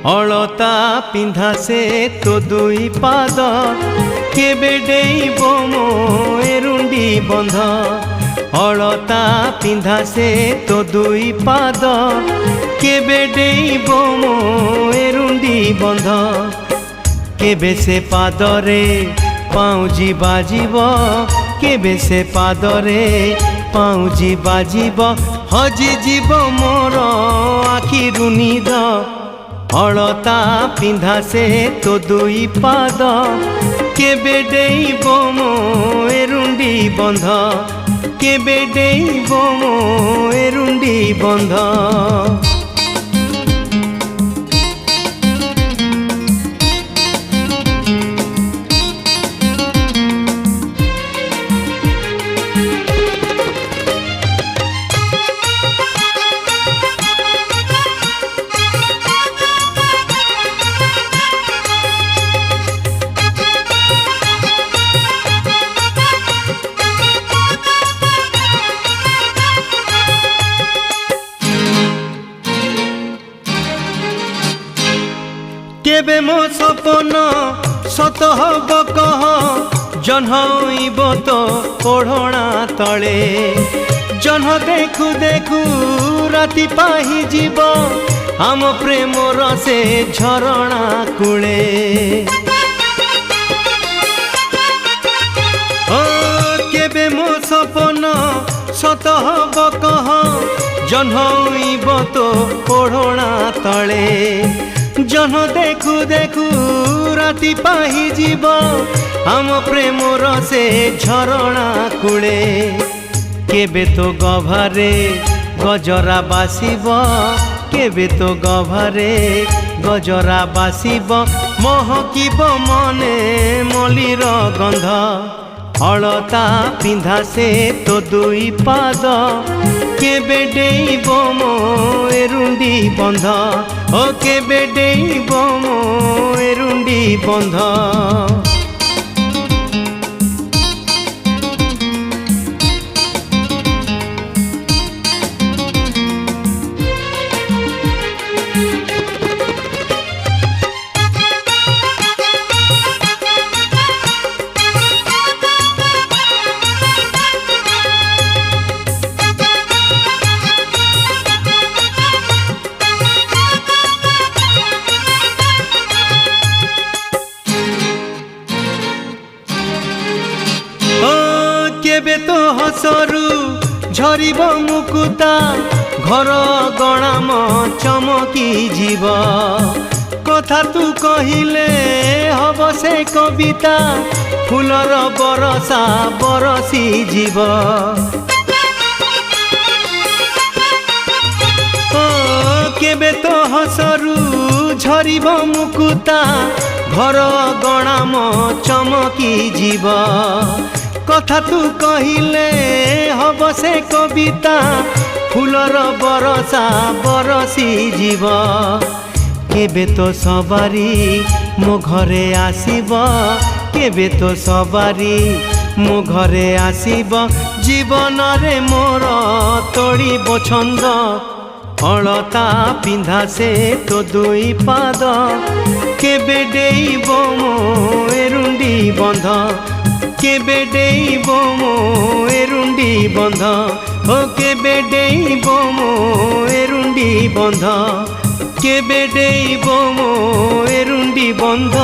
अलता पिंधा से तो दुई पाद केबे डेइब मो एरुंडी बंध। अलता पिंधा से तो दुई पाद केबे डेइब मो एरुंडी बंध। केबे से पादरे पाउजी बाजिब, केबे से पादरे पाउजी बाजिब, हजी जीव मोर आखिरु निद। अलता पिंधा से तो दुई पाद केबे डेइब मो एरुंडी बंध, केबे डेइब मो एरुंडी बंध। केबे मो सपन सत हब कह, जह्नइब तो ओढ़णा तले। जह्न देखु देखु राति पाहि जीव, आम प्रेमर से झरणा कूले। केबे मो सपन सत हब कह, जह्नइब तो ओढ़णा तले। जह्न देखु देखु राति पाहि जीव, आम प्रेमर से झरणा कूले। केबे तो गभारे गजरा बासिब, केबे तो गभारे गजरा बासिब, महकिब मने मलिर गंध। अलता पिंधा से तो दुई पाद केबे डेइब मो एरुंडी बंध, ओ केबे डेइब मो एरुंडी बंध। केबे तो हसरू झरिब मुकुता, घर गणाम चमकी जीव। कथा तू कहिले हब से कविता, फूलर बरसा बरसी जीव। केबे तो हसरू झरिब मुकुता, घर गणाम चमकी जीव। कथा तू कहिले हब से कविता, फूलर बरसा बरसी जीव। केबे तो सवारी मो घरे आसीब, केबे तो सवारी मो घरे आसीब, जीवन रे मोर तोड़िब छंद। अलता पिंधा से तो दुई पाद केबे डेइब मो एरुंडी बंध, केबे डेइब मो एरुंडी बंध, ओ केबे डेइब मो एरुंडी बंध, केबे डेइब मो एरुंडी बंध।